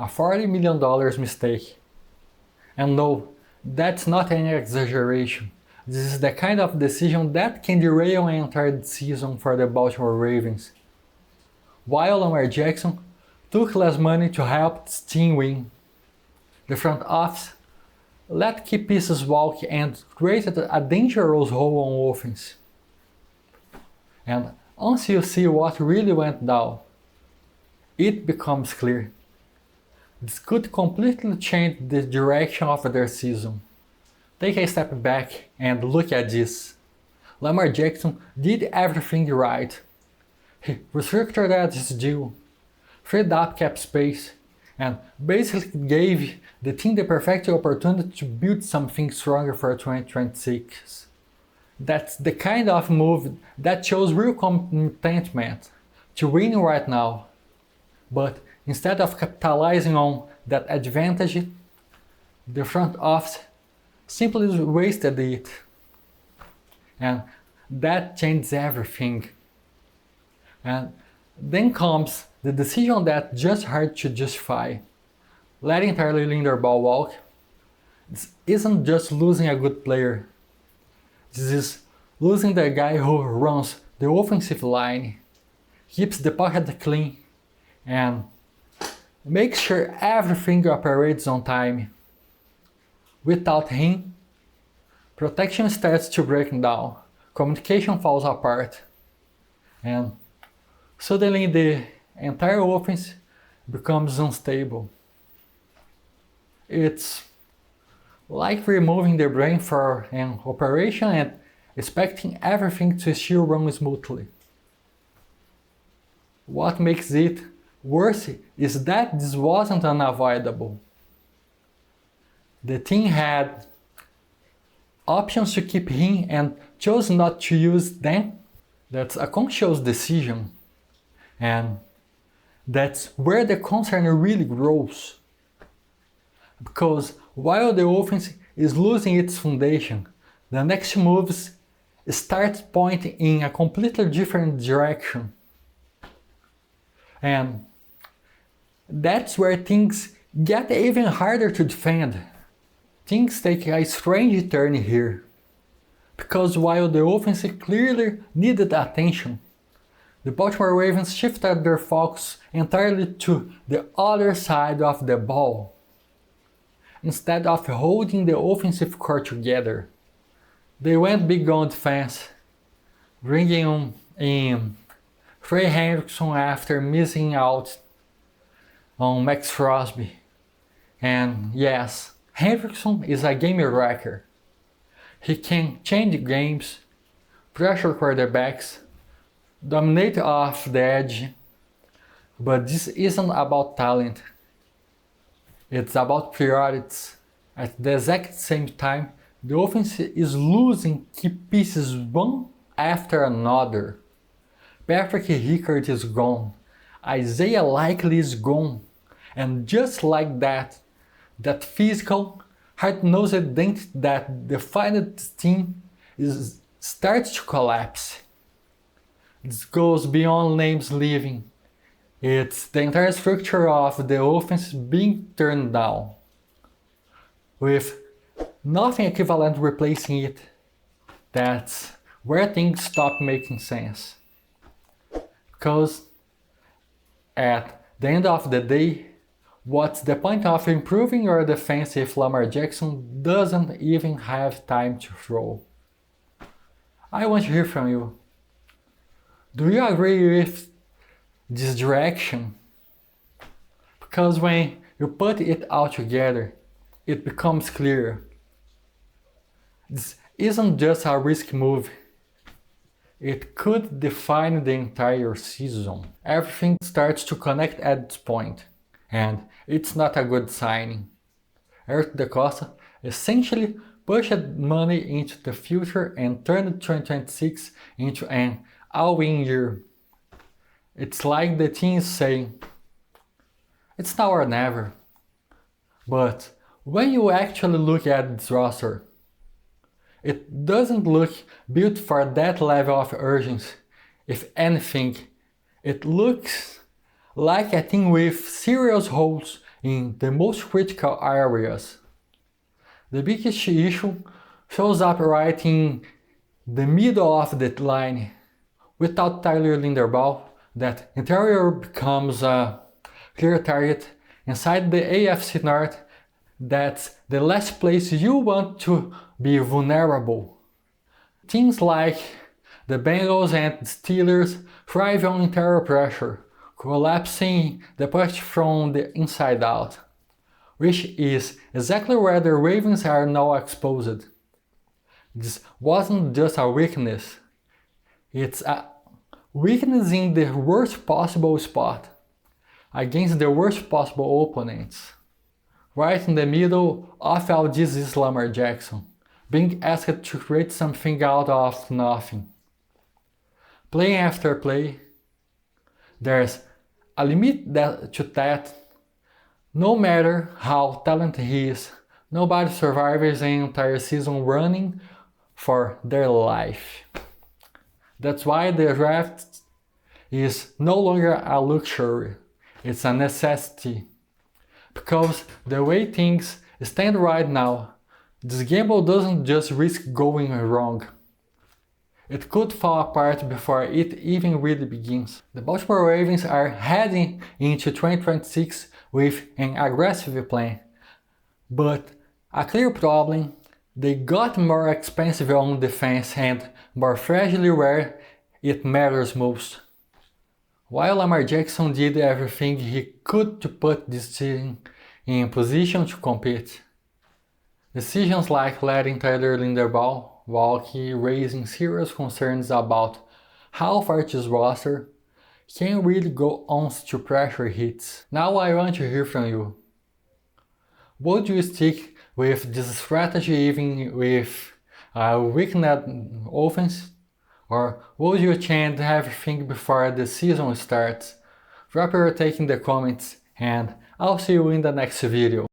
a $40 million mistake. And no, that's not any exaggeration. This is the kind of decision that can derail an entire season for the Baltimore Ravens. While Lamar Jackson took less money to help his team win, the front office let key pieces walk and created a dangerous hole on offense. And once you see what really went down, it becomes clear. This could completely change the direction of their season. Take a step back and look at this. Lamar Jackson did everything right. He restructured his deal, freed up cap space, and basically gave the team the perfect opportunity to build something stronger for 2026. That's the kind of move that shows real commitment to winning right now. But instead of capitalizing on that advantage, the front office simply wasted it. And that changes everything. And then comes the decision that's just hard to justify. Letting Tyler Linderbaum walk. This isn't just losing a good player. This is losing the guy who runs the offensive line, keeps the pocket clean, and makes sure everything operates on time. Without him, protection starts to break down, communication falls apart, and suddenly the entire offense becomes unstable. It's like removing the brain for an operation and expecting everything to still run smoothly. What makes it worse is that this wasn't unavoidable. The team had options to keep him and chose not to use them. That's a conscious decision. And that's where the concern really grows. Because while the offense is losing its foundation, the next moves start pointing in a completely different direction. And that's where things get even harder to defend. Things take a strange turn here. Because while the offense clearly needed attention, the Baltimore Ravens shifted their focus entirely to the other side of the ball. Instead of holding the offensive core together, they went big on defense, bringing in Trey Hendrickson after missing out on Max Crosby. And yes, Hendrickson is a game wrecker. He can change games, pressure quarterbacks, dominate off the edge, but this isn't about talent. It's about priorities. At the exact same time, the offense is losing key pieces one after another. Patrick Ricard is gone. Isaiah Likely is gone. And just like that, that physical, hard-nosed identity that defined this team starts to collapse. This goes beyond names leaving. It's the entire structure of the offense being turned down, with nothing equivalent replacing it. That's where things stop making sense. Because at the end of the day, what's the point of improving your defense if Lamar Jackson doesn't even have time to throw? I want to hear from you. Do you agree with this direction? Because when you put it all together, it becomes clear. This isn't just a risky move. It could define the entire season. Everything starts to connect at this point, and it's not a good signing. Eric DeCosta essentially pushed money into the future and turned 2026 into an all-win year. It's like the team is saying, it's now or never. But when you actually look at this roster, it doesn't look built for that level of urgency. If anything, it looks like a team with serious holes in the most critical areas. The biggest issue shows up right in the middle of the line. Without Tyler Linderbaum, that interior becomes a clear target. Inside the AFC North, that's the last place you want to be vulnerable. Teams like the Bengals and Steelers thrive on interior pressure, collapsing the pocket from the inside out, which is exactly where the Ravens are now exposed. This wasn't just a weakness, it's a weakness in the worst possible spot, against the worst possible opponents. Right in the middle of all this is Lamar Jackson, being asked to create something out of nothing. Play after play, there's a limit to that. No matter how talented he is, nobody survives an entire season running for their life. That's why the draft is no longer a luxury, it's a necessity. Because the way things stand right now, this gamble doesn't just risk going wrong. It could fall apart before it even really begins. The Baltimore Ravens are heading into 2026 with an aggressive plan, but a clear problem: they got more expensive on defense and more fragile where it matters most. While Lamar Jackson did everything he could to put this team in position to compete, decisions like letting Tyler Linderbaum walk raising serious concerns about how far this roster can really go once the pressure hits. Now I want to hear from you. Would you stick with this strategy even with a weakened offense? Or would you change everything before the season starts? Drop your take in the comments and I'll see you in the next video.